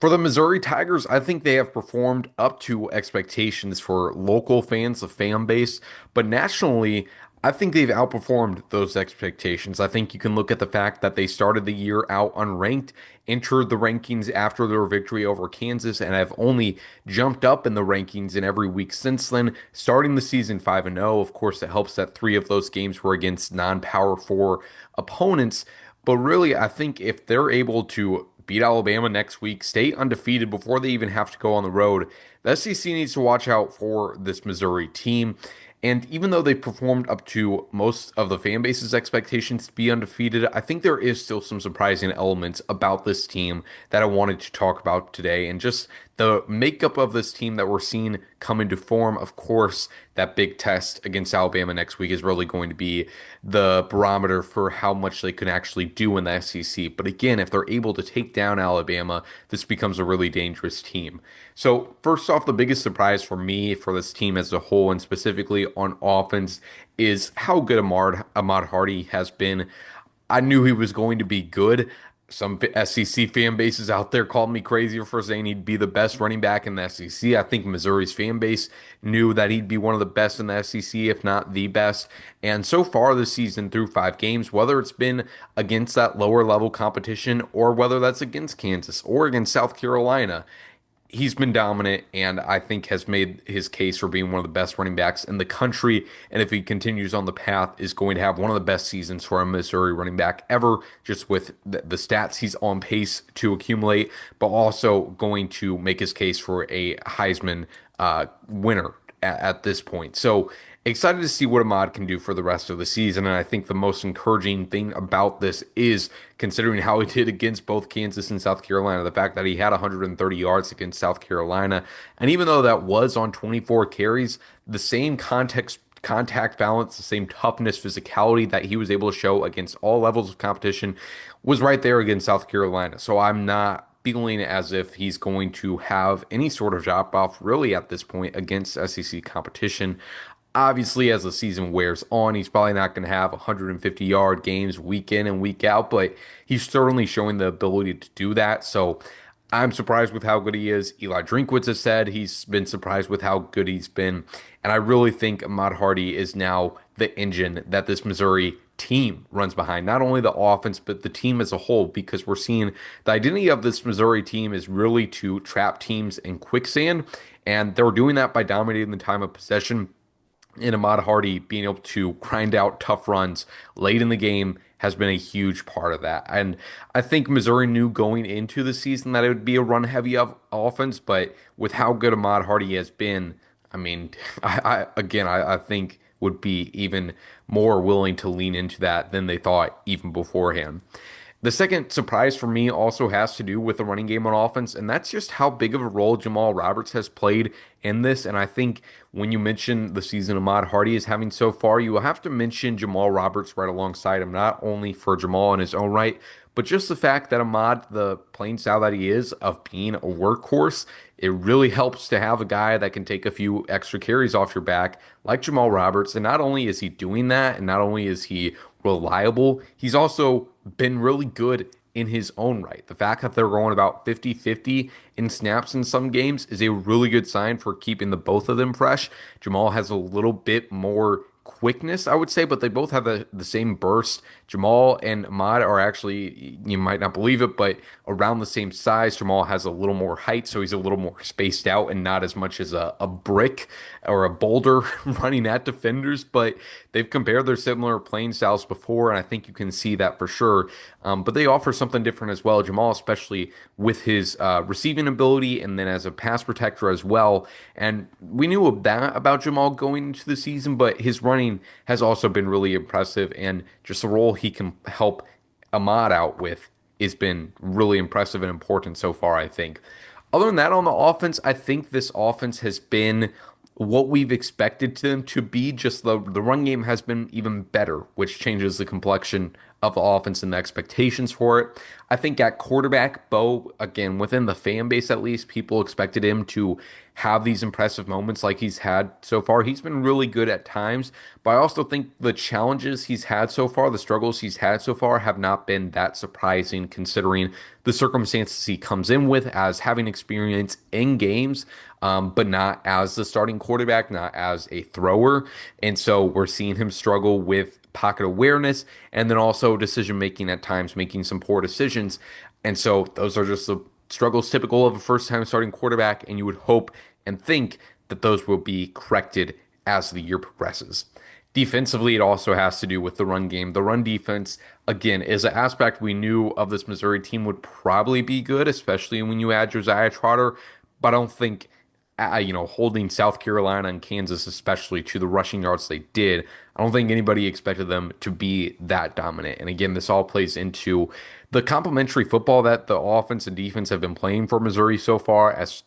For the Missouri Tigers, I think they have performed up to expectations for local fans, the fan base, but nationally, I think they've outperformed those expectations. I think you can look at the fact that they started the year out unranked, entered the rankings after their victory over Kansas, and have only jumped up in the rankings in every week since then, starting the season 5-0. Of course, it helps that three of those games were against non-Power 4 opponents. But really, I think if they're able to beat Alabama next week, stay undefeated before they even have to go on the road, the SEC needs to watch out for this Missouri team. And even though they performed up to most of the fan base's expectations to be undefeated, I think there is still some surprising elements about this team that I wanted to talk about today. And just the makeup of this team that we're seeing come into form. Of course, that big test against Alabama next week is really going to be the barometer for how much they can actually do in the SEC. But again, if they're able to take down Alabama, this becomes a really dangerous team. So, first off, the biggest surprise for me for this team as a whole, and specifically on offense, is how good Ahmad Hardy has been. I knew he was going to be good. Some SEC fan bases out there called me crazy for saying he'd be the best running back in the SEC. I think Missouri's fan base knew that he'd be one of the best in the SEC, if not the best. And so far this season, through 5 games, whether it's been against that lower level competition or whether that's against Kansas or against South Carolina, he's been dominant and I think has made his case for being one of the best running backs in the country. And if he continues on the path, is going to have one of the best seasons for a Missouri running back ever, just with the stats he's on pace to accumulate, but also going to make his case for a Heisman winner at this point. So excited to see what Ahmad can do for the rest of the season. And I think the most encouraging thing about this is considering how he did against both Kansas and South Carolina, the fact that he had 130 yards against South Carolina. And even though that was on 24 carries, the same contact balance, the same toughness, physicality that he was able to show against all levels of competition was right there against South Carolina. So I'm not feeling as if he's going to have any sort of drop off really at this point against SEC competition. Obviously, as the season wears on, he's probably not going to have 150-yard games week in and week out, but he's certainly showing the ability to do that. So I'm surprised with how good he is. Eli Drinkwitz has said he's been surprised with how good he's been. And I really think Ahmad Hardy is now the engine that this Missouri team runs behind. Not only the offense, but the team as a whole, because we're seeing the identity of this Missouri team is really to trap teams in quicksand. And they're doing that by dominating the time of possession, and Ahmad Hardy being able to grind out tough runs late in the game has been a huge part of that. And I think Missouri knew going into the season that it would be a run heavy of offense, but with how good Ahmad Hardy has been, I mean, I think would be even more willing to lean into that than they thought even beforehand. The second surprise for me also has to do with the running game on offense, and that's just how big of a role Jamal Roberts has played in this. And I think when you mention the season Ahmad Hardy is having so far, you will have to mention Jamal Roberts right alongside him, not only for Jamal in his own right, but just the fact that Ahmad, the playing style that he is of being a workhorse, it really helps to have a guy that can take a few extra carries off your back, like Jamal Roberts. And not only is he doing that, and not only is he reliable, he's also been really good in his own right. The fact that they're going about 50-50 in snaps in some games is a really good sign for keeping the both of them fresh. Jamal has a little bit more quickness, I would say, but they both have the same burst. Jamal and Ahmad are actually, you might not believe it, but around the same size. Jamal has a little more height, so he's a little more spaced out and not as much as a brick or a boulder running at defenders. But they've compared their similar playing styles before, and I think you can see that for sure. But they offer something different as well. Jamal, especially with his receiving ability and then as a pass protector as well. And we knew that about Jamal going into the season, but his running has also been really impressive, and just the role he can help Ahmad out with has been really impressive and important so far, I think. Other than that, on the offense, I think this offense has been what we've expected them to be. Just the run game has been even better, which changes the complexion of the offense and the expectations for it. I think at quarterback, Bo, again, within the fan base at least, people expected him to have these impressive moments like he's had so far. He's been really good at times, but I also think the challenges he's had so far, the struggles he's had so far, have not been that surprising considering the circumstances he comes in with as having experience in games, but not as the starting quarterback, not as a thrower. And so we're seeing him struggle with pocket awareness and then also decision making at times, making some poor decisions. And so those are just the struggles typical of a first time starting quarterback. And you would hope and think that those will be corrected as the year progresses. Defensively, it also has to do with the run game. The run defense, again, is an aspect we knew of this Missouri team would probably be good, especially when you add Josiah Trotter. But I don't think, holding South Carolina and Kansas, especially to the rushing yards they did, I don't think anybody expected them to be that dominant. And again, this all plays into the complementary football that the offense and defense have been playing for Missouri so far as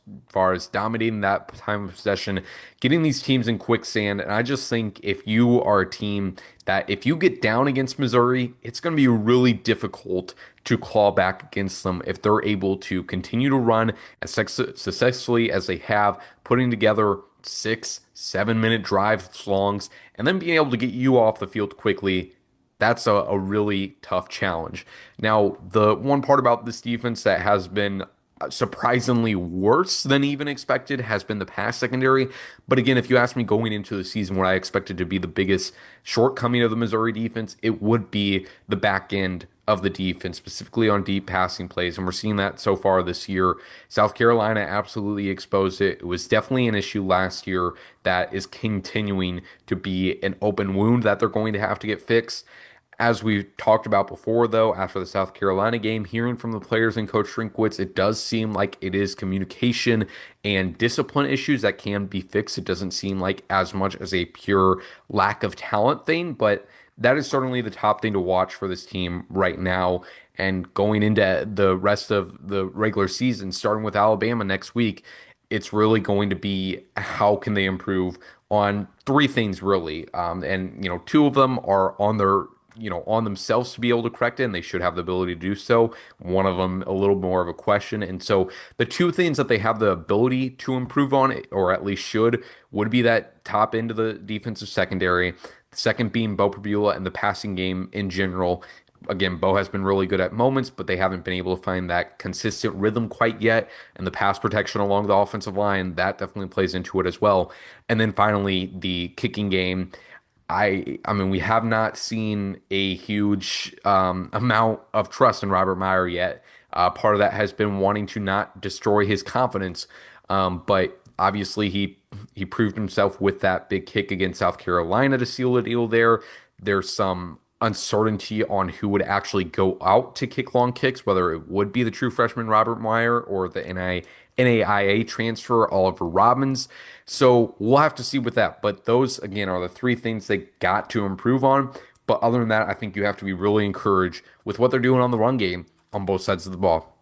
dominating that time of possession, getting these teams in quicksand. And I just think if you are a team that if you get down against Missouri, it's going to be really difficult to claw back against them if they're able to continue to run as successfully as they have, putting together 6, 7 minute drive longs, and then being able to get you off the field quickly. That's a really tough challenge. Now, the one part about this defense that has been surprisingly worse than even expected has been the pass secondary. But again, if you ask me going into the season what I expected to be the biggest shortcoming of the Missouri defense, it would be the back end of the defense, specifically on deep passing plays. And we're seeing that so far this year. South Carolina absolutely exposed it. It was definitely an issue last year that is continuing to be an open wound that they're going to have to get fixed. As we talked about before, though, after the South Carolina game, hearing from the players and Coach Drinkwitz, it does seem like it is communication and discipline issues that can be fixed. It doesn't seem like as much as a pure lack of talent thing, but that is certainly the top thing to watch for this team right now. And going into the rest of the regular season, starting with Alabama next week, it's really going to be how can they improve on three things really. And two of them are on themselves to be able to correct it, and they should have the ability to do so. One of them a little more of a question. And so the two things that they have the ability to improve on, or at least should, would be that top end of the defensive secondary. The second being Bo Pribula and the passing game in general. Again, Bo has been really good at moments, but they haven't been able to find that consistent rhythm quite yet. And the pass protection along the offensive line, that definitely plays into it as well. And then finally, the kicking game. I mean, we have not seen a huge amount of trust in Robert Meyer yet. Part of that has been wanting to not destroy his confidence, but obviously he proved himself with that big kick against South Carolina to seal the deal there. There's some uncertainty on who would actually go out to kick long kicks, whether it would be the true freshman Robert Meyer or the NAIA transfer Oliver Robbins. So we'll have to see with that. But those, again, are the three things they got to improve on. But other than that, I think you have to be really encouraged with what they're doing on the run game on both sides of the ball.